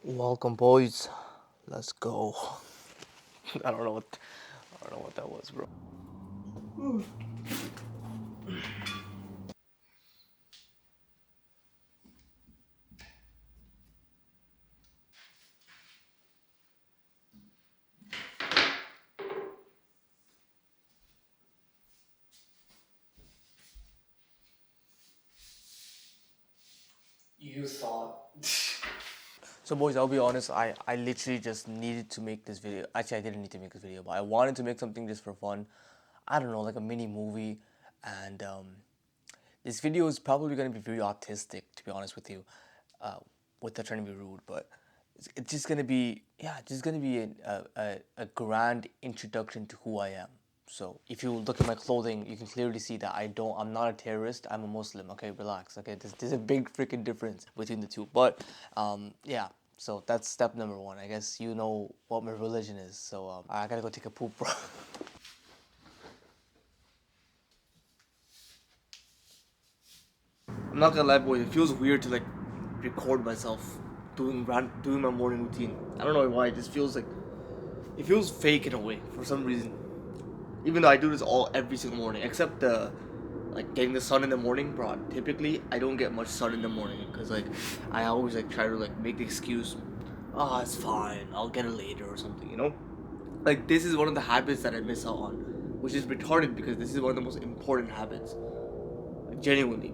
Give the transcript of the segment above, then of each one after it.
Welcome, boys. Let's go. I don't know what that was, bro. You thought. So, boys, I'll be honest. I literally just needed to make this video. Actually, I didn't need to make this video, but I wanted to make something just for fun. I don't know, like a mini movie, and this video is probably gonna be very autistic, to be honest with you, without trying to be rude, but it's just gonna be just gonna be a grand introduction to who I am. So if you look at my clothing, you can clearly see that I'm not a terrorist. I'm a Muslim. Okay, relax. Okay, there's a big freaking difference between the two. But yeah. So that's step number one. I guess you know what my religion is. So I gotta go take a poop, bro. I'm not gonna lie, boys. It feels weird to like record myself doing my morning routine. I don't know why. It just feels like it feels fake in a way for some reason. Even though I do this all every single morning, except the like getting the sun in the morning, bro. Typically, I don't get much sun in the morning because like I always like try to like make the excuse, oh, it's fine, I'll get it later or something, you know. Like this is one of the habits that I miss out on, which is retarded because this is one of the most important habits. Like, genuinely,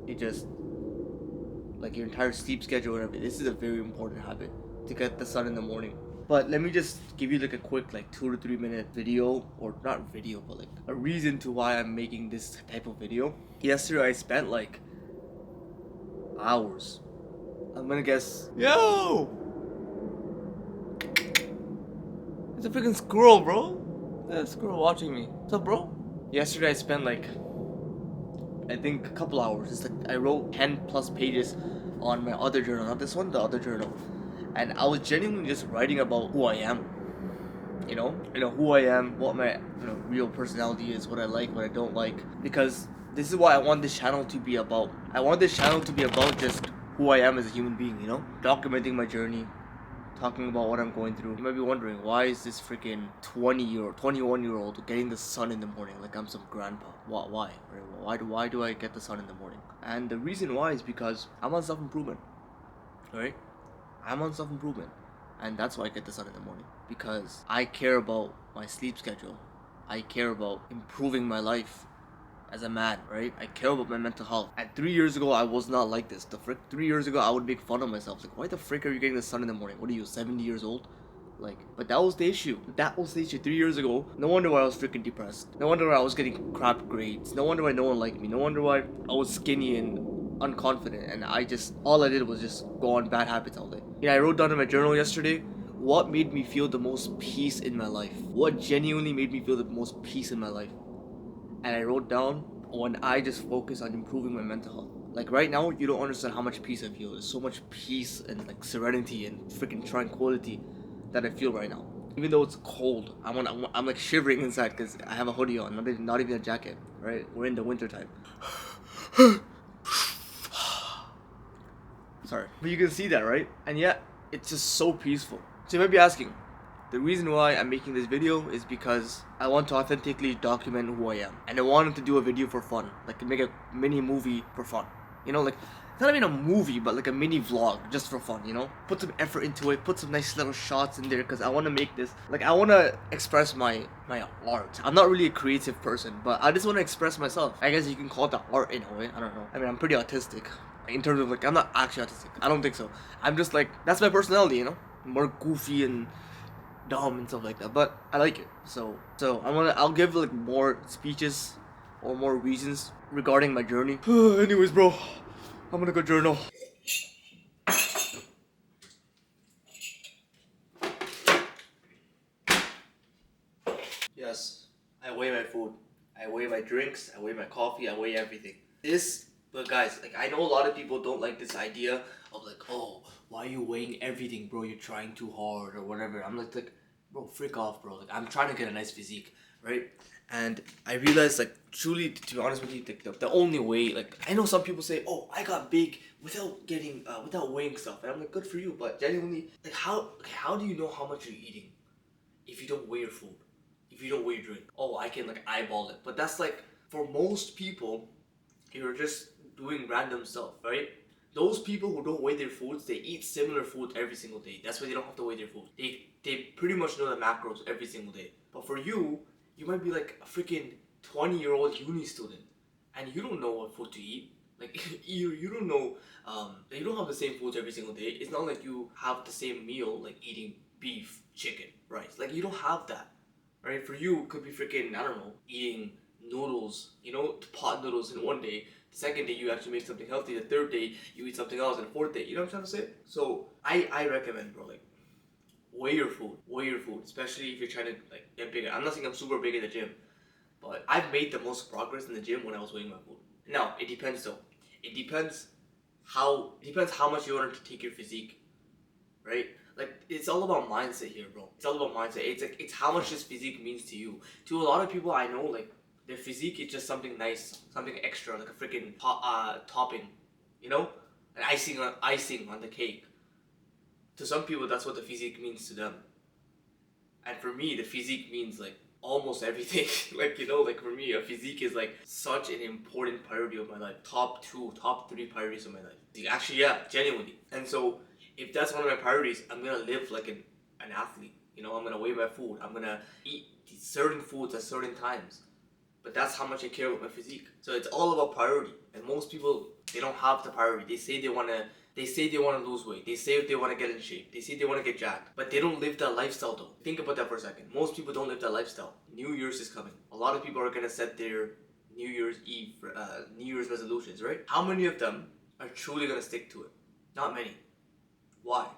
it just like your entire sleep schedule and everything. This is a very important habit to get the sun in the morning. But let me just give you like a quick like 2 to 3 minute video, or not video, but like a reason to why I'm making this type of video. Yesterday I spent like hours. I'm gonna guess. Yo! It's a freaking squirrel, bro. There's a squirrel watching me. What's up, bro? Yesterday I spent like I think a couple hours. It's like I wrote 10 plus pages on my other journal, not this one, the other journal. And I was genuinely just writing about who I am. You know who I am, what my real personality is, what I like, what I don't like. Because this is what I want this channel to be about. I want this channel to be about just who I am as a human being. Documenting my journey, talking about what I'm going through. You might be wondering, why is this freaking 21-year-old getting the sun in the morning like I'm some grandpa? Why? Right? Why do I get the sun in the morning? And the reason why is because I'm on self-improvement. Right? I'm on self-improvement. And that's why I get the sun in the morning. Because I care about my sleep schedule. I care about improving my life as a man, right? I care about my mental health. And 3 years ago, I was not like this. 3 years ago, I would make fun of myself. Like, why the frick are you getting the sun in the morning? What are you, 70 years old? Like, but that was the issue. 3 years ago. No wonder why I was freaking depressed. No wonder why I was getting crap grades. No wonder why no one liked me. No wonder why I was skinny and unconfident. And all I did was just go on bad habits all day. I wrote down in my journal yesterday what made me feel the most peace in my life. What genuinely made me feel the most peace in my life. And I wrote down when I just focus on improving my mental health. Like right now, you don't understand how much peace I feel. There's so much peace and like serenity and freaking tranquility that I feel right now. Even though it's cold, I'm like shivering inside because I have a hoodie on, not even a jacket. Right? We're in the winter time. Sorry, but you can see that, right? And yet, it's just so peaceful. So you might be asking, the reason why I'm making this video is because I want to authentically document who I am. And I wanted to do a video for fun. Like make a mini movie for fun. Like not even a movie, but like a mini vlog just for fun, Put some effort into it, put some nice little shots in there because I want to make this, like I want to express my art. I'm not really a creative person, but I just want to express myself. I guess you can call that art in a way. I don't know. I mean, I'm pretty autistic. In terms of like, I'm not actually autistic. I don't think so. I'm just like, that's my personality, More goofy and dumb and stuff like that, but I like it. So I'll give like more speeches or more reasons regarding my journey. Anyways, bro, I'm gonna go journal. Yes, I weigh my food, I weigh my drinks, I weigh my coffee, I weigh everything. But guys, like I know a lot of people don't like this idea of like, oh, why are you weighing everything, bro? You're trying too hard or whatever. I'm like, bro, freak off, bro. Like I'm trying to get a nice physique. right? And I realized, like, truly, to be honest with you, the only way, like, I know some people say, oh, I got big without getting, without weighing stuff. And I'm like, good for you. But genuinely, like, how do you know how much you're eating if you don't weigh your food? If you don't weigh your drink? Oh, I can, like, eyeball it. But that's, like, for most people, you're just doing random stuff, right? Those people who don't weigh their foods, they eat similar food every single day. That's why they don't have to weigh their food. They pretty much know the macros every single day. But for you, you might be like a freaking 20-year-old uni student, and you don't know what food to eat. Like you don't know, you don't have the same foods every single day. It's not like you have the same meal, like eating beef, chicken, rice. Like you don't have that, right? For you, it could be freaking, I don't know, eating noodles, pot noodles in one day. The second day you actually make something healthy. The third day you eat something else, and the fourth day, you know what I'm trying to say? So I recommend, bro, like, weigh your food. Weigh your food, especially if you're trying to, like, get bigger. I'm not saying I'm super big in the gym, but I've made the most progress in the gym when I was weighing my food. Now it depends though. It depends how much you want to take your physique, right? Like, it's all about mindset here, bro. It's all about mindset. It's how much this physique means to you. To a lot of people I know, like, their physique is just something nice, something extra, like a freaking topping, you know, an icing on the cake. To some people, that's what the physique means to them. And for me, the physique means, like, almost everything. Like, like, for me, a physique is, like, such an important priority of my life. Top 2, top 3 priorities of my life. Actually, yeah, genuinely. And so, if that's one of my priorities, I'm gonna live like an athlete. I'm gonna weigh my food. I'm gonna eat certain foods at certain times. But that's how much I care about my physique. So it's all about priority. And most people, they don't have the priority. They say they wanna lose weight. They say they wanna get in shape. They say they wanna get jacked. But they don't live that lifestyle though. Think about that for a second. Most people don't live that lifestyle. New Year's is coming. A lot of people are gonna set their New Year's Eve, New Year's resolutions, right? How many of them are truly gonna stick to it? Not many. Why?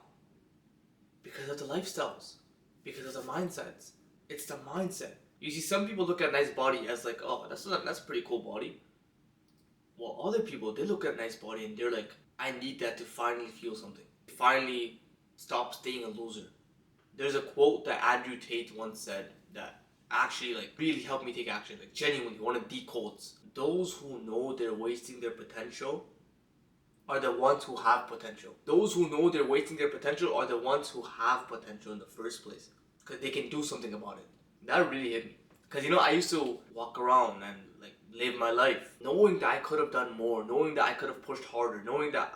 Because of the lifestyles. Because of the mindsets. It's the mindset. You see, some people look at a nice body as like, oh, that's a pretty cool body. Well, other people, they look at a nice body and they're like, I need that to finally feel something. Finally stop staying a loser. There's a quote that Andrew Tate once said that actually, like, really helped me take action. Like, genuinely, one of the quotes. Those who know they're wasting their potential are the ones who have potential. Those who know they're wasting their potential are the ones who have potential in the first place. Because they can do something about it. That really hit me. Because, I used to walk around and, like, live my life knowing that I could have done more, knowing that I could have pushed harder, knowing that,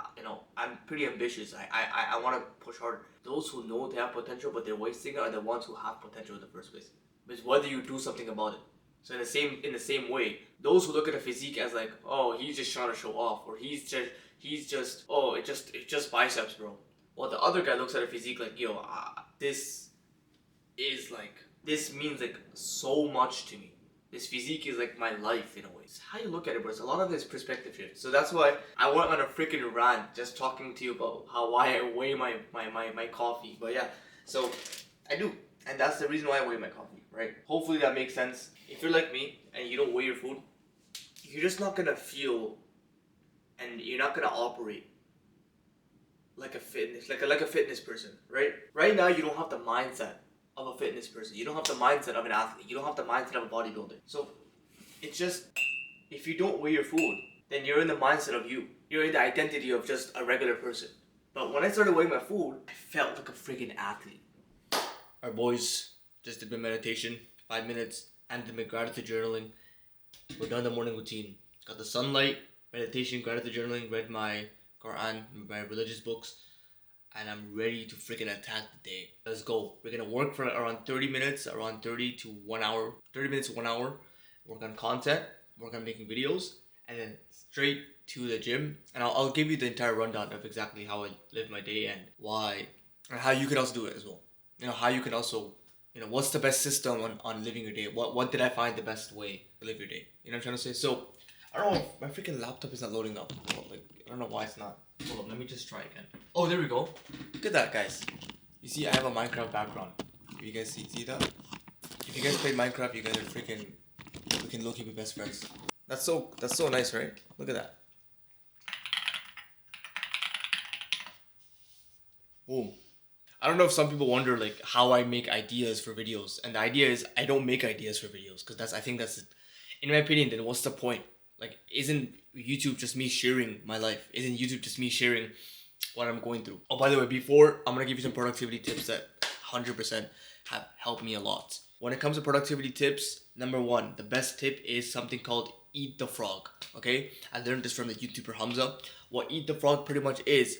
I'm pretty ambitious. I want to push harder. Those who know they have potential but they're wasting it are the ones who have potential in the first place. It's whether you do something about it. So in the same way, those who look at a physique as like, oh, he's just trying to show off, or he's just oh, it's just biceps, bro. Well, the other guy looks at a physique like, yo, this means like so much to me. This physique is like my life in a way. It's how you look at it, bro. It's a lot of this perspective shift. So that's why I went on a freaking rant just talking to you about why I weigh my coffee. But yeah, so I do. And that's the reason why I weigh my coffee, right? Hopefully that makes sense. If you're like me and you don't weigh your food, you're just not gonna feel and you're not gonna operate like a fitness person, right? Right now you don't have the mindset of a fitness person. You don't have the mindset of an athlete. You don't have the mindset of a bodybuilder. So it's just, if you don't weigh your food, then you're in the mindset of you. You're in the identity of just a regular person. But when I started weighing my food, I felt like a freaking athlete. Our boys just did my meditation, 5 minutes, and did my gratitude journaling. We're done the morning routine. Got the sunlight, meditation, gratitude journaling, read my Quran, my religious books, and I'm ready to freaking attack the day. Let's go. We're gonna work for around 30 minutes, around 30 to 1 hour, 30 minutes to 1 hour. Work on content, work on making videos, and then straight to the gym. And I'll give you the entire rundown of exactly how I live my day and why, and how you can also do it as well. How you can also, what's the best system on living your day? What did I find the best way to live your day? You know what I'm trying to say? So, I don't know, my freaking laptop is not loading up. Like, I don't know why it's not. Hold on, let me just try again. Oh, there we go. Look at that, guys. You see, I have a Minecraft background. You guys see that? If you guys play Minecraft, you guys are freaking, we can low-key be best friends. That's so nice, right? Look at that. Boom. I don't know if some people wonder like how I make ideas for videos, and the idea is I don't make ideas for videos because I think that's, in my opinion, then what's the point? Like, isn't YouTube just me sharing my life? Isn't YouTube just me sharing what I'm going through? Oh, by the way, before, I'm gonna give you some productivity tips that 100% have helped me a lot. When it comes to productivity tips, number one, the best tip is something called Eat the Frog. Okay, I learned this from the YouTuber Hamza. What Eat the Frog pretty much is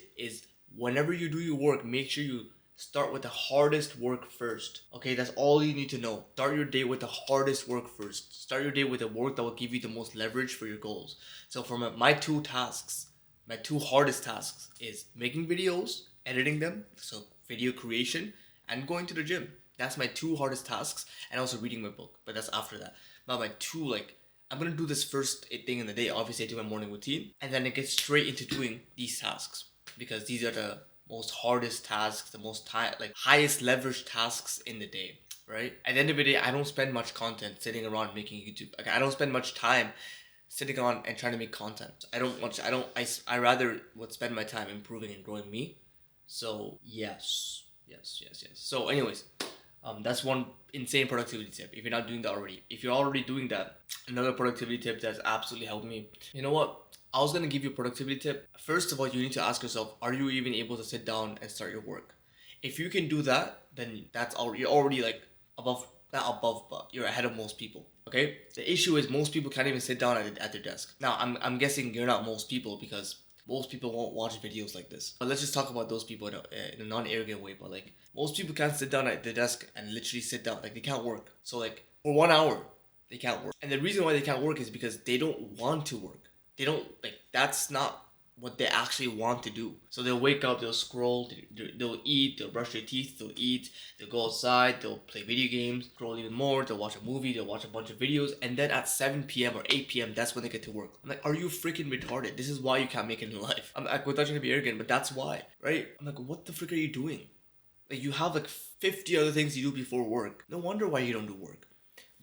whenever you do your work, make sure you start with the hardest work first. Okay, that's all you need to know. Start your day with the hardest work first. Start your day with the work that will give you the most leverage for your goals. So for my two tasks, my two hardest tasks is making videos, editing them, so video creation, and going to the gym. That's my two hardest tasks, and also reading my book, but that's after that. But my two, like, I'm gonna do this first thing in the day. Obviously, I do my morning routine, and then I get straight into doing these tasks because these are the most hardest tasks, the most highest leverage tasks in the day, right? At the end of the day, I don't spend much content sitting around making YouTube. Like, I don't spend much time sitting on and trying to make content. I rather would spend my time improving and growing me. So yes. So anyways, that's one insane productivity tip if you're not doing that already. If you're already doing that, another productivity tip that's absolutely helped me. You know what? I was gonna give you a productivity tip. First of all, you need to ask yourself, are you even able to sit down and start your work? If you can do that, then you're already like not above, but you're ahead of most people. Okay? The issue is most people can't even sit down at their desk. Now, I'm guessing you're not most people because most people won't watch videos like this. But let's just talk about those people in a non-arrogant way. But like, most people can't sit down at their desk and literally sit down. Like, they can't work. So like, for 1 hour, they can't work. And the reason why they can't work is because they don't want to work. They don't, like, that's not what they actually want to do. So they'll wake up, they'll scroll, they'll eat, they'll brush their teeth, they'll eat, they'll go outside, they'll play video games, scroll even more, they'll watch a movie, they'll watch a bunch of videos, and then at 7 p.m. or 8 p.m, that's when they get to work. I'm like, are you freaking retarded? This is why you can't make it in life. I'm like, without trying to be arrogant, but that's why, right? I'm like, what the frick are you doing? Like, you have like 50 other things you do before work. No wonder why you don't do work.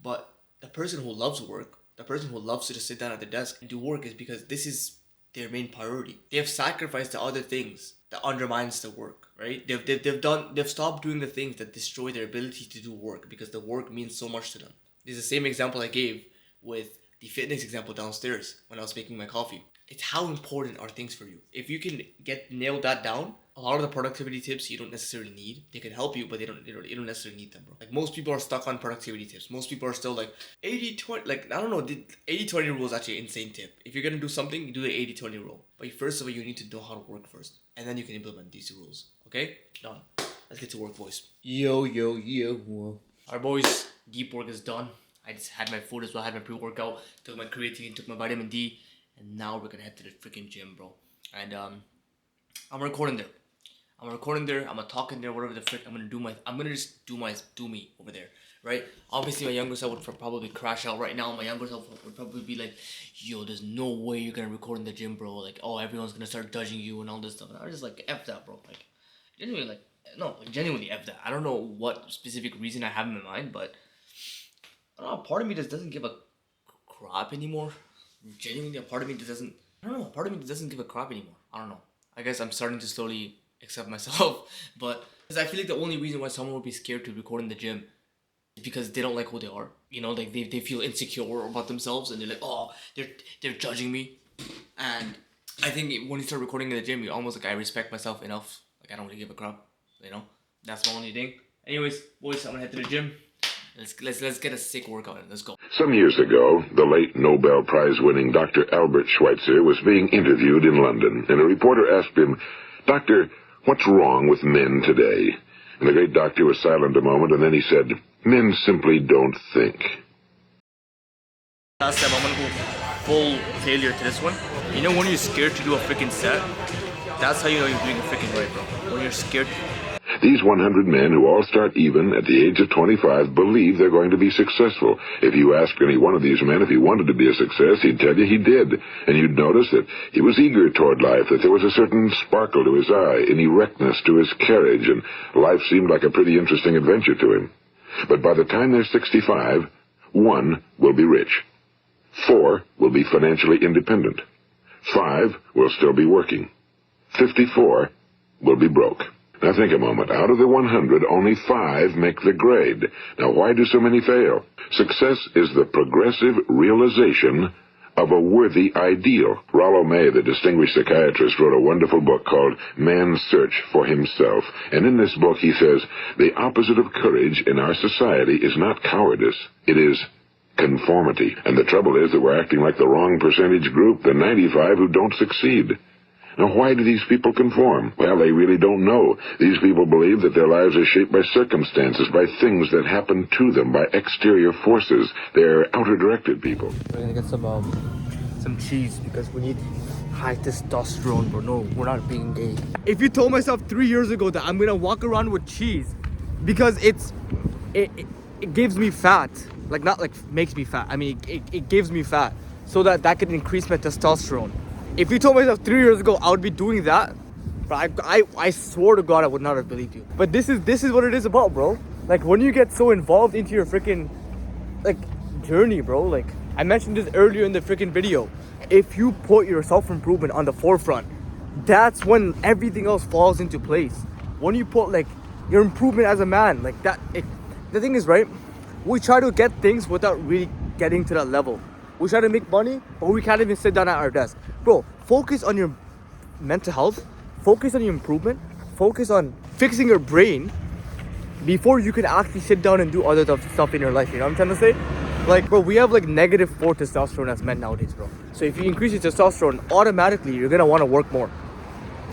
But the person who loves work, the person who loves to just sit down at the desk and do work is because this is their main priority. They have sacrificed the other things that undermines the work, right? They've stopped doing the things that destroy their ability to do work because the work means so much to them. This is the same example I gave with the fitness example downstairs when I was making my coffee. It's how important are things for you. If you can nail that down, a lot of the productivity tips you don't necessarily need. They can help you, but you don't necessarily need them, bro. Like, most people are stuck on productivity tips. Most people are still like 80-20, like, I don't know, the 80-20 rule is actually an insane tip. If you're gonna do something, you do the 80-20 rule. But first of all, you need to know how to work first, and then you can implement these rules. Okay? Done. Let's get to work, boys. Yo. Alright, boys, deep work is done. I just had my food as well, had my pre-workout, took my creatine, took my vitamin D, and now we're gonna head to the freaking gym, bro. And I'm recording there. I'm gonna talk in there, whatever the frick. I'm gonna just do me over there, right? Obviously, my younger self would probably crash out right now. My younger self would probably be like, yo, there's no way you're gonna record in the gym, bro. Like, oh, everyone's gonna start judging you and all this stuff. And I was just like, F that, bro. Like, genuinely F that. I don't know what specific reason I have in my mind, but I don't know, part of me just doesn't give a crap anymore. Genuinely, a part of me just doesn't give a crap anymore. I don't know. I guess I'm starting to slowly accept myself, but because I feel like the only reason why someone would be scared to record in the gym is because they don't like who they are. You know, like they feel insecure about themselves, and they're like, oh, they're judging me. And I think when you start recording in the gym, you're almost like, I respect myself enough. Like, I don't really give a crap. You know, that's my only thing. Anyways, boys, I'm gonna head to the gym. Let's get a sick workout in. Let's go. Some years ago, the late Nobel Prize-winning Dr. Albert Schweitzer was being interviewed in London, and a reporter asked him, "Doctor, what's wrong with men today?" And the great doctor was silent a moment, and then he said, "Men simply don't think." Last time, I'm gonna go full failure to this one. You know when you're scared to do a freaking set? That's how you know you're doing it freaking right, bro. When you're scared. These 100 men who all start even at the age of 25 believe they're going to be successful. If you ask any one of these men if he wanted to be a success, he'd tell you he did. And you'd notice that he was eager toward life, that there was a certain sparkle to his eye, an erectness to his carriage, and life seemed like a pretty interesting adventure to him. But by the time they're 65, 1 will be rich. 4 will be financially independent. 5 will still be working. 54 will be broke. Now think a moment. Out of the 100, only 5 make the grade. Now why do so many fail? Success is the progressive realization of a worthy ideal. Rollo May, the distinguished psychiatrist, wrote a wonderful book called Man's Search for Himself. And in this book he says, the opposite of courage in our society is not cowardice. It is conformity. And the trouble is that we're acting like the wrong percentage group, the 95 who don't succeed. Now, why do these people conform? Well, they really don't know. These people believe that their lives are shaped by circumstances, by things that happen to them, by exterior forces. They're outer-directed people. We're gonna get some cheese because we need high testosterone, bro. No, we're not being gay. If you told myself 3 years ago that I'm gonna walk around with cheese because it gives me fat, like not like makes me fat. I mean, it gives me fat so that can increase my testosterone. If you told myself 3 years ago I would be doing that, bro, I swore to God I would not have believed you. But this is what it is about, bro. Like when you get so involved into your freaking like journey, bro. Like I mentioned this earlier in the freaking video. If you put your self-improvement on the forefront, that's when everything else falls into place. When you put like your improvement as a man, like that. The thing is, right? We try to get things without really getting to that level. We try to make money, but we can't even sit down at our desk. Bro, focus on your mental health, focus on your improvement, focus on fixing your brain before you can actually sit down and do other stuff in your life. You know what I'm trying to say? Like, bro, we have like -4 testosterone as men nowadays, bro. So if you increase your testosterone, automatically you're gonna want to work more,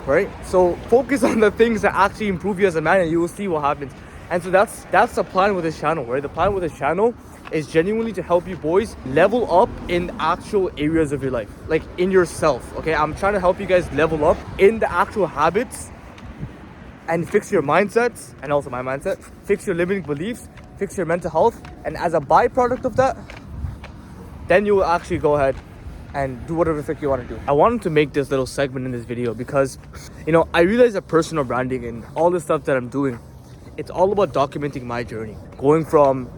right? So focus on the things that actually improve you as a man, and you will see what happens. And so that's the plan with this channel, right? The plan with this channel is genuinely to help you boys level up in actual areas of your life, like in yourself. Okay, I'm trying to help you guys level up in the actual habits and fix your mindsets, and also my mindset, fix your limiting beliefs, fix your mental health, and as a byproduct of that, then you will actually go ahead and do whatever the frick you want to do. I wanted to make this little segment in this video because, you know, I realize that personal branding and all the stuff that I'm doing, it's all about documenting my journey, going from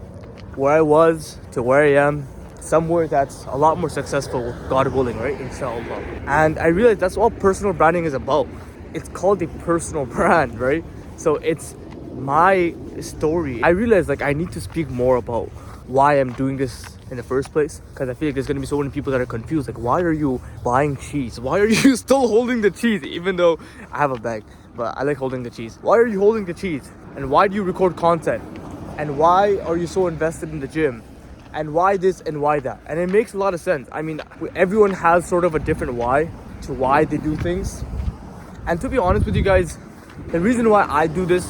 where I was to where I am, somewhere that's a lot more successful, God willing, right? Inshallah. And I realized that's all personal branding is about. It's called a personal brand, right? So it's my story. I realized like I need to speak more about why I'm doing this in the first place, because I feel like there's gonna be so many people that are confused. Like, why are you buying cheese? Why are you still holding the cheese? Even though I have a bag, but I like holding the cheese. Why are you holding the cheese? And why do you record content? And why are you so invested in the gym? And why this and why that? And it makes a lot of sense. I mean, everyone has sort of a different why to why they do things. And to be honest with you guys, the reason why I do this,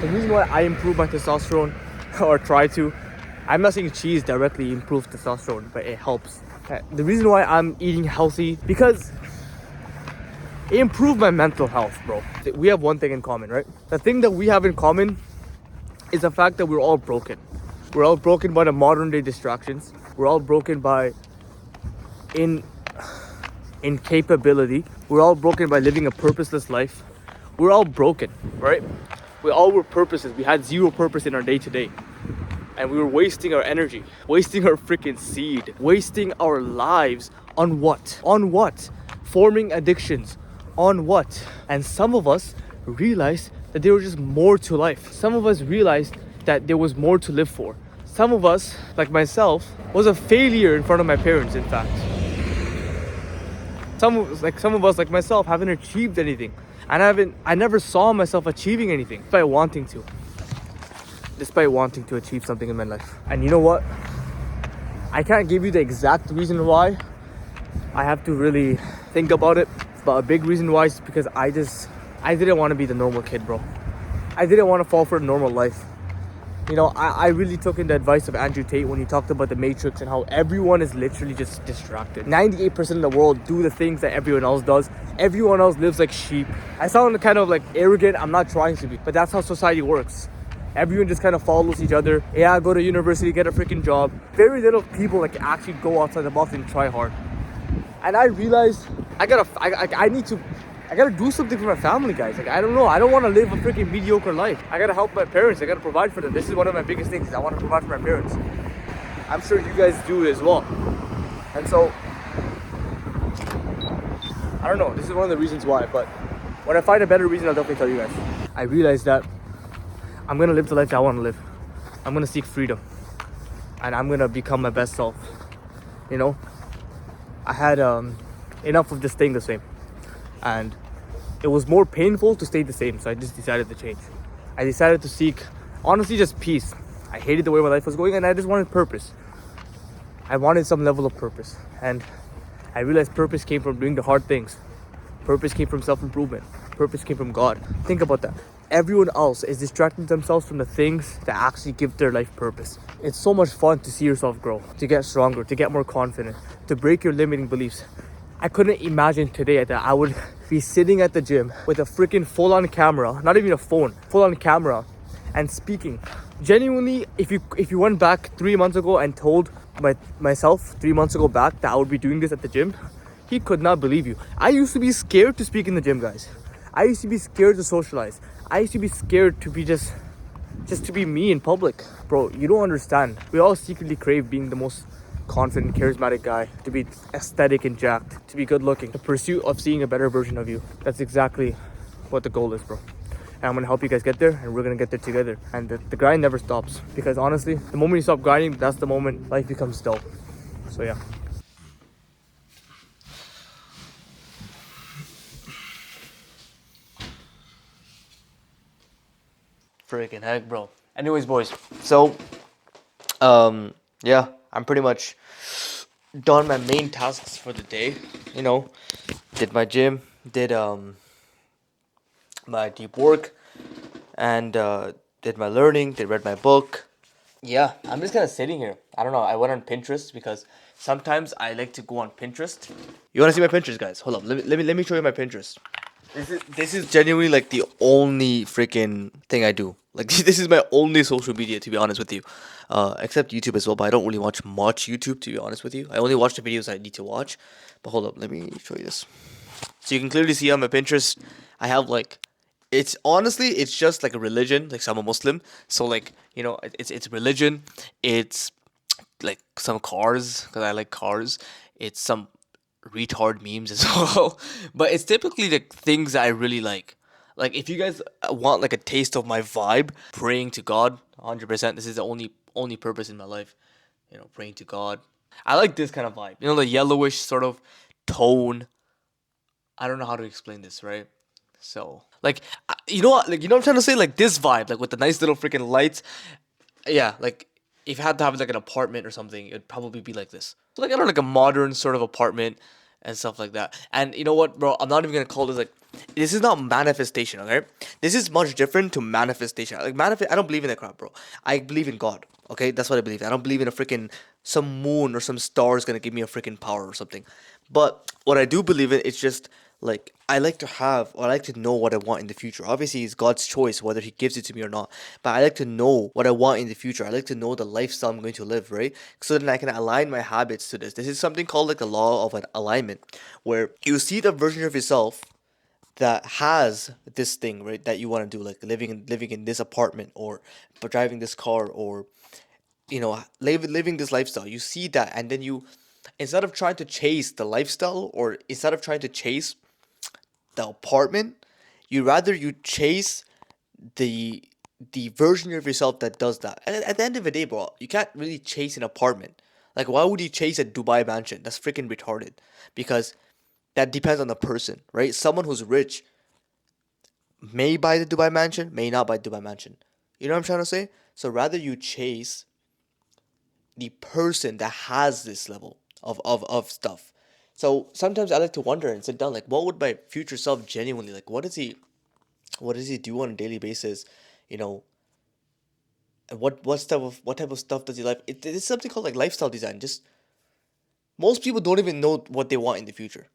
the reason why I improve my testosterone, or try to, I'm not saying cheese directly improves testosterone, but it helps. The reason why I'm eating healthy, because it improved my mental health, bro. We have one thing in common, right? The thing that we have in common is the fact that we're all broken. We're all broken by the modern day distractions. We're all broken by incapability. We're all broken by living a purposeless life. We're all broken, right? We all were purposeless. We had zero purpose in our day to day. And we were wasting our energy, wasting our freaking seed, wasting our lives on what? On what? Forming addictions. On what? And some of us realized that there was just more to life. Some of us realized that there was more to live for. Some of us, like myself, was a failure in front of my parents, in fact. Some of us, like myself, haven't achieved anything. And I never saw myself achieving anything, despite wanting to achieve something in my life. And you know what? I can't give you the exact reason why. I have to really think about it. But a big reason why is because I didn't want to be the normal kid, bro. I didn't want to fall for a normal life. You know, I really took in the advice of Andrew Tate when he talked about the Matrix and how everyone is literally just distracted. 98% of the world do the things that everyone else does. Everyone else lives like sheep. I sound kind of like arrogant. I'm not trying to be, but that's how society works. Everyone just kind of follows each other. Yeah, go to university, get a freaking job. Very little people like actually go outside the box and try hard. And I realized I gotta do something for my family, guys. Like, I don't know. I don't want to live a freaking mediocre life. I gotta help my parents. I gotta provide for them. This is one of my biggest things. I want to provide for my parents. I'm sure you guys do as well. And so, I don't know. This is one of the reasons why. But When I find a better reason, I'll definitely tell you guys. I realized that I'm gonna live the life I want to live. I'm gonna seek freedom, and I'm gonna become my best self. You know, I had enough of just staying the same, and it was more painful to stay the same. So I just decided to change. I decided to seek, honestly, just peace. I hated the way my life was going, and I just wanted purpose. I wanted some level of purpose, and I realized purpose came from doing the hard things. Purpose came from self-improvement. Purpose came from God. Think about that. Everyone else is distracting themselves from the things that actually give their life purpose. It's so much fun to see yourself grow, to get stronger, to get more confident, to break your limiting beliefs. I couldn't imagine today that I would be sitting at the gym with a freaking full-on camera, not even a phone, full-on camera, and speaking. Genuinely, if you went back 3 months ago and told myself 3 months ago back that I would be doing this at the gym, he could not believe you. I used to be scared to speak in the gym, guys. I used to be scared to socialize. I used to be scared to be just to be me in public. Bro, you don't understand. We all secretly crave being the most confident, charismatic guy, to be aesthetic and jacked, to be good looking, the pursuit of seeing a better version of you. That's exactly what the goal is, bro. And I'm gonna help you guys get there, and we're gonna get there together. And the grind never stops, because honestly, the moment you stop grinding, that's the moment life becomes dull. So yeah. Freaking heck, bro. Anyways, boys. So, yeah, I'm pretty much done my main tasks for the day. You know, did my gym, did my deep work, and did my learning, did read my book. Yeah, I'm just kind of sitting here. I don't know. I went on Pinterest because sometimes I like to go on Pinterest. You want to see my Pinterest, guys? Hold up. Let me show you my Pinterest. This is genuinely like the only freaking thing I do. Like this is my only social media, to be honest with you, except YouTube as well. But I don't really watch much YouTube, to be honest with you. I only watch the videos I need to watch. But hold up, let me show you this. So you can clearly see on my Pinterest, I have like, it's honestly, it's just like a religion. Like, so I'm a Muslim, so like, you know, it's religion. It's like some cars, because I like cars. It's some retard memes as well. But it's typically the things that I really like. Like, if you guys want like a taste of my vibe, praying to God, 100%. This is the only purpose in my life. You know, praying to God. I like this kind of vibe. You know, the yellowish sort of tone. I don't know how to explain this, right? So, like, you know what? Like, you know what I'm trying to say? Like, this vibe, like with the nice little freaking lights. Yeah, like, if you had to have like an apartment or something, it'd probably be like this. So, like, I don't know, like a modern sort of apartment and stuff like that. And you know what, bro? I'm not even gonna call this like, this is not manifestation, okay? This is much different to manifestation. Like, I don't believe in that crap, bro. I believe in God, okay? That's what I believe in. I don't believe in a freaking some moon or some star is gonna give me a freaking power or something. But what I do believe in, it's just like, I like to have, or I like to know what I want in the future. Obviously, it's God's choice whether He gives it to me or not. But I like to know what I want in the future. I like to know the lifestyle I'm going to live, right? So then I can align my habits to this. This is something called like the law of an alignment, where you see the version of yourself that has this thing, right, that you want to do, like living in this apartment, or driving this car, or you know, living this lifestyle. You see that, and then you, instead of trying to chase the lifestyle, or instead of trying to chase the apartment, you chase the version of yourself that does that. And at the end of the day, bro, you can't really chase an apartment. Like, why would you chase a Dubai mansion? That's freaking retarded. Because that depends on the person, right? Someone who's rich may buy the Dubai mansion, may not buy the Dubai mansion. You know what I'm trying to say? So rather you chase the person that has this level of stuff. So sometimes I like to wonder and sit down, like, what would my future self genuinely like? What does he do on a daily basis? You know, and what type of stuff does he like? It's something called like lifestyle design. Just most people don't even know what they want in the future.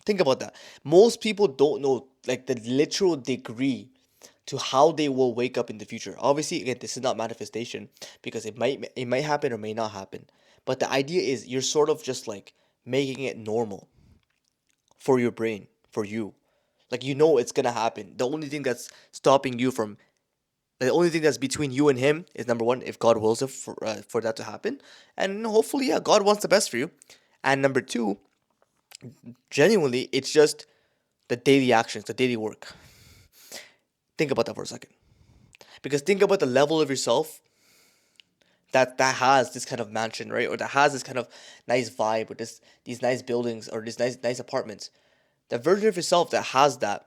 Think about that. Most people don't know like the literal degree to how they will wake up in the future. Obviously, again, this is not manifestation, because it might happen or may not happen. But the idea is you're sort of just like making it normal for your brain, for you. Like, you know it's gonna happen. The only thing that's stopping you from, the only thing that's between you and him is, number one, if God wills it for that to happen, and hopefully, yeah, God wants the best for you. And number two, genuinely, it's just the daily actions, the daily work. Think about that for a second. Because think about the level of yourself that has this kind of mansion, right? Or that has this kind of nice vibe, or these nice buildings, or these nice apartments. The version of yourself that has that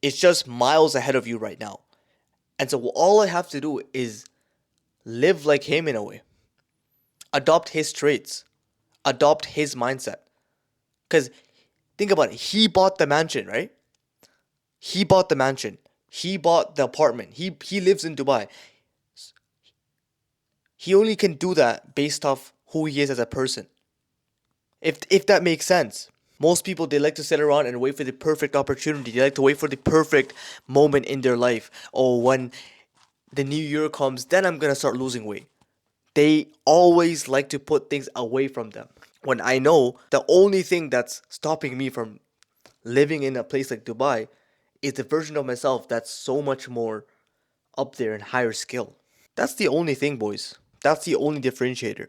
is just miles ahead of you right now. And so all I have to do is live like him in a way. Adopt his traits. Adopt his mindset. Because think about it. He bought the mansion, right? He bought the mansion. He bought the apartment. He lives in Dubai. He only can do that based off who he is as a person. If that makes sense. Most people, they like to sit around and wait for the perfect opportunity. They like to wait for the perfect moment in their life. Or when the new year comes, then I'm gonna start losing weight. They always like to put things away from them. When I know the only thing that's stopping me from living in a place like Dubai is the version of myself that's so much more up there and higher skill. That's the only thing, boys. That's the only differentiator.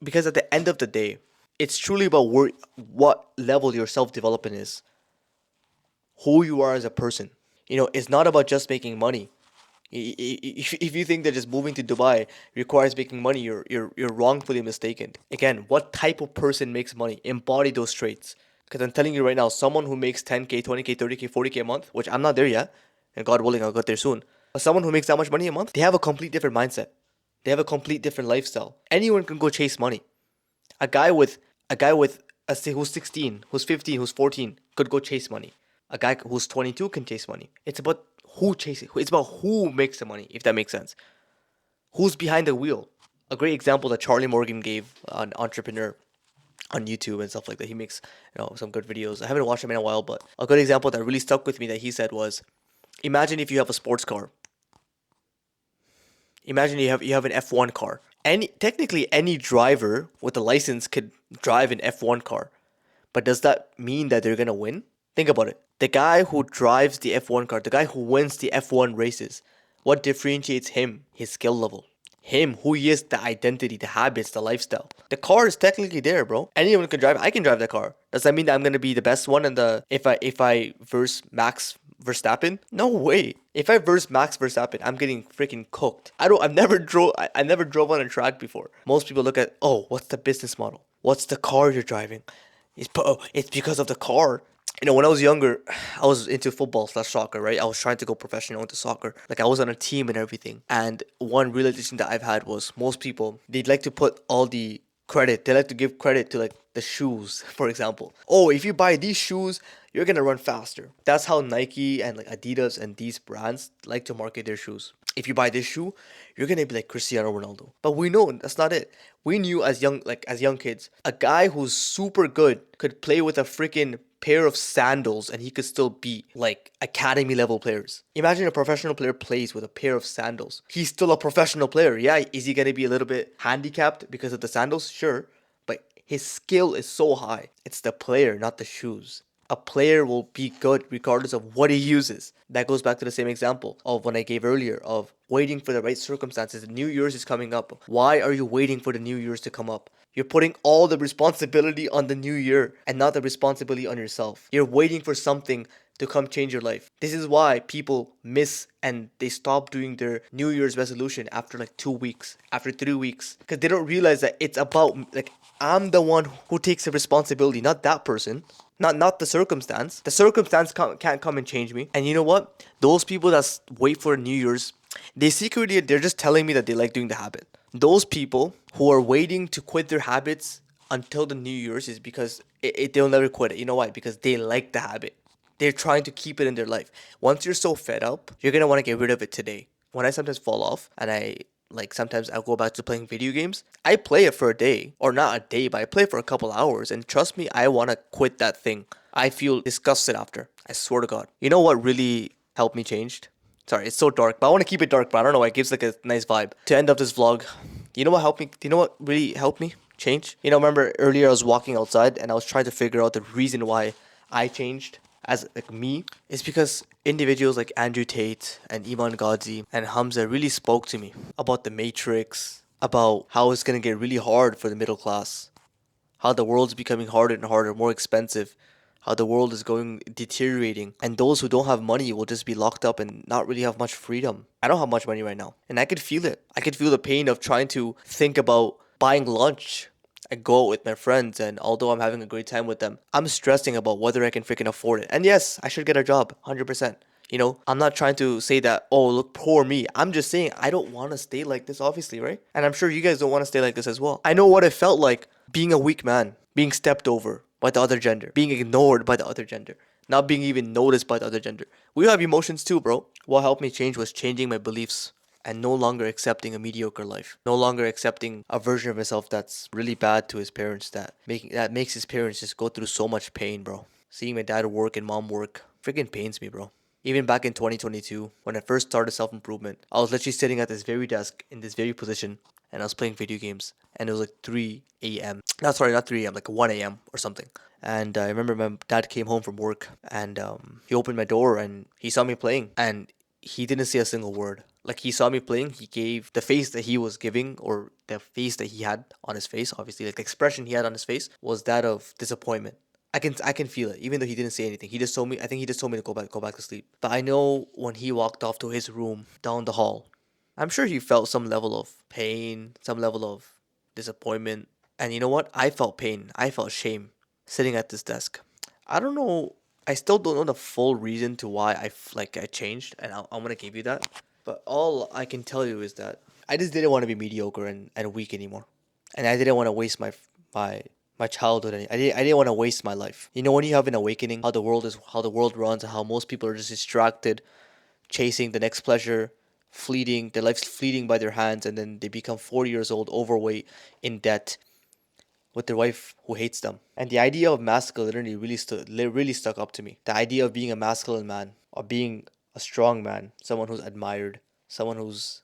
Because at the end of the day, it's truly about what level your self development is, who you are as a person. It's not about just making money. If you think that just moving to Dubai requires making money, you're wrongfully mistaken. Again, what type of person makes money? Embody those traits. Because I'm telling you right now, someone who makes 10K, 20K, 30K, 40K a month, which I'm not there yet, and God willing, I'll get there soon. But someone who makes that much money a month, they have a complete different mindset. They have a complete different lifestyle. Anyone can go chase money. A guy with who's 16, who's 15, who's 14 could go chase money. A guy who's 22 can chase money. It's about who chases. It's about who makes the money, if that makes sense. Who's behind the wheel? A great example that Charlie Morgan gave, an entrepreneur on YouTube and stuff like that. He makes some good videos. I haven't watched him in a while, but a good example that really stuck with me that he said was, imagine if you have a sports car. Imagine you have an F1 car. Technically any driver with a license could drive an F1 car. But does that mean that they're going to win? Think about it. The guy who drives the F1 car, the guy who wins the F1 races, what differentiates him? His skill level. Him, who he is, the identity, the habits, the lifestyle. The car is technically there, bro. Anyone can drive. I can drive the car. Does that mean that I'm gonna be the best one if I verse Max Verstappen? No way. If I verse Max Verstappen, I'm getting freaking cooked. I never drove on a track before. Most people look at, oh, what's the business model? What's the car you're driving? It's because of the car. When I was younger, I was into football/soccer, right? I was trying to go professional into soccer. Like, I was on a team and everything. And one realization that I've had was most people, they'd like to put all the credit. They like to give credit to, like, the shoes, for example. Oh, if you buy these shoes, you're going to run faster. That's how Nike and, like, Adidas and these brands like to market their shoes. If you buy this shoe, you're going to be like Cristiano Ronaldo. But we know that's not it. We knew as young kids, a guy who's super good could play with a freaking pair of sandals and he could still beat like academy level players. Imagine a professional player plays with a pair of sandals. He's still a professional player. Yeah, is he going to be a little bit handicapped because of the sandals? Sure. But his skill is so high. It's the player, not the shoes. A player will be good regardless of what he uses. That goes back to the same example of when I gave earlier of waiting for the right circumstances. The New Year's is coming up. Why are you waiting for the New Year's to come up? You're putting all the responsibility on the new year and not the responsibility on yourself. You're waiting for something to come change your life. This is why people miss and they stop doing their New Year's resolution after like 2 weeks, after 3 weeks. Because they don't realize that it's about, like, I'm the one who takes the responsibility, not that person. Not the circumstance. The circumstance can't come and change me. And you know what? Those people that wait for New Year's, they're just telling me that they like doing the habit. Those people who are waiting to quit their habits until the New Year's is because they'll never quit it. You know why? Because they like the habit. They're trying to keep it in their life. Once you're so fed up, you're going to want to get rid of it today. When I sometimes fall off and sometimes I'll go back to playing video games, I play it for a day, or not a day, but I play for a couple hours, and trust me, I want to quit that thing. I feel disgusted after. I swear to God. You know what really helped me change? Sorry, it's so dark, but I want to keep it dark, but I don't know why. It gives like a nice vibe. To end up this vlog, you know what helped me? You know what really helped me change? Remember earlier I was walking outside and I was trying to figure out the reason why I changed as like me. It's because individuals like Andrew Tate and Iman Ghazi and Hamza really spoke to me about the Matrix, about how it's going to get really hard for the middle class, how the world's becoming harder and harder, more expensive, how the world is going deteriorating, and those who don't have money will just be locked up and not really have much freedom. I don't have much money right now, and I could feel it. I could feel the pain of trying to think about buying lunch. I go out with my friends, and although I'm having a great time with them, I'm stressing about whether I can freaking afford it. And yes, I should get a job, 100%. You know, I'm not trying to say that, oh, look, poor me. I'm just saying I don't want to stay like this, obviously, right? And I'm sure you guys don't want to stay like this as well. I know what it felt like being a weak man, being stepped over by the other gender, being ignored by the other gender, not being even noticed by the other gender. We have emotions too, bro. What helped me change was changing my beliefs and no longer accepting a mediocre life, no longer accepting a version of myself that's really bad to his parents, that makes his parents just go through so much pain, bro. Seeing my dad work and mom work freaking pains me, bro. Even back in 2022, when I first started self improvement, I was literally sitting at this very desk in this very position, and I was playing video games, and it was like 3 a.m. No, sorry, not 3 a.m., like 1 a.m. or something. And I remember my dad came home from work, and he opened my door, and he saw me playing, and he didn't say a single word. Like, he saw me playing, he gave the face that he was giving, or the face that he had on his face, obviously, like the expression he had on his face was that of disappointment. I can feel it, even though he didn't say anything. He just told me, I think he just told me to go back to sleep. But I know when he walked off to his room down the hall, I'm sure he felt some level of pain, some level of disappointment. And you know what? I felt pain. I felt shame sitting at this desk. I don't know. I still don't know the full reason to why I changed, and I'm gonna give you that. But all I can tell you is that I just didn't want to be mediocre and weak anymore, and I didn't want to waste my my childhood. I didn't want to waste my life. You know, when you have an awakening, how the world runs, and how most people are just distracted, chasing the next pleasure, fleeting, their life's fleeting by their hands, and then they become 40 years old, overweight, in debt, with their wife who hates them. And the idea of masculinity really stuck up to me. The idea of being a masculine man, or being a strong man, someone who's admired, someone who's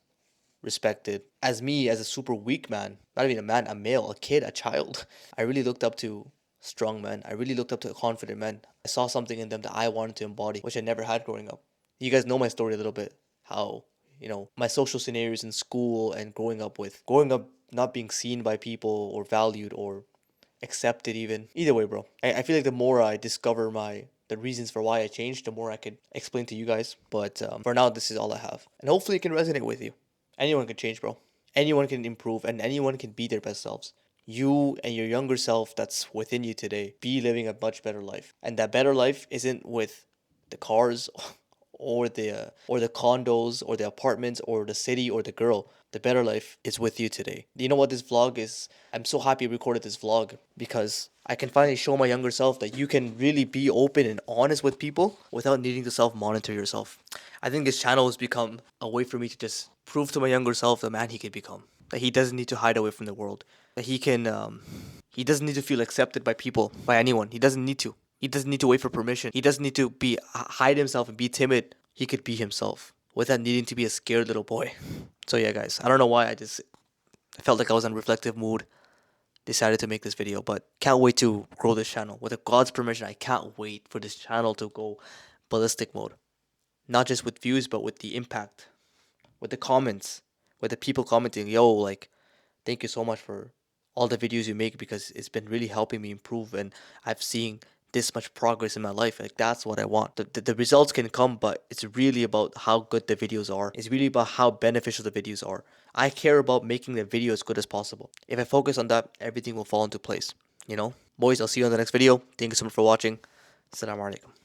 respected. As me, as a super weak man, not even a man, a male, a kid, a child, I really looked up to strong men. I really looked up to confident men. I saw something in them that I wanted to embody, which I never had growing up. You guys know my story a little bit. How, my social scenarios in school, and growing up not being seen by people or valued or accepted even. Either way, bro. I feel like the more I discover the reasons for why I changed, the more I could explain to you guys. But for now, this is all I have, and hopefully it can resonate with you. Anyone can change, bro. Anyone can improve, and anyone can be their best selves. You and your younger self that's within you today, be living a much better life. And that better life isn't with the cars or the condos or the apartments or the city or the girl. The better life is with you today. You know what this vlog is? I'm so happy I recorded this vlog because I can finally show my younger self that you can really be open and honest with people without needing to self-monitor yourself. I think this channel has become a way for me to just prove to my younger self the man he can become. That he doesn't need to hide away from the world. That he doesn't need to feel accepted by people, by anyone. He doesn't need to. He doesn't need to wait for permission. He doesn't need to hide himself and be timid. He could be himself without needing to be a scared little boy. So yeah, guys, I don't know why I felt like I was in a reflective mood. Decided to make this video, but can't wait to grow this channel. With God's permission, I can't wait for this channel to go ballistic mode. Not just with views, but with the impact, with the comments, with the people commenting, yo, like, thank you so much for all the videos you make because it's been really helping me improve, and I've seen this much progress in my life. Like, that's what I want. The results can come, but it's really about how good the videos are. It's really about how beneficial the videos are. I care about making the video as good as possible. If I focus on that, everything will fall into place. Boys, I'll see you on the next video. Thank you so much for watching. Assalamu alaikum.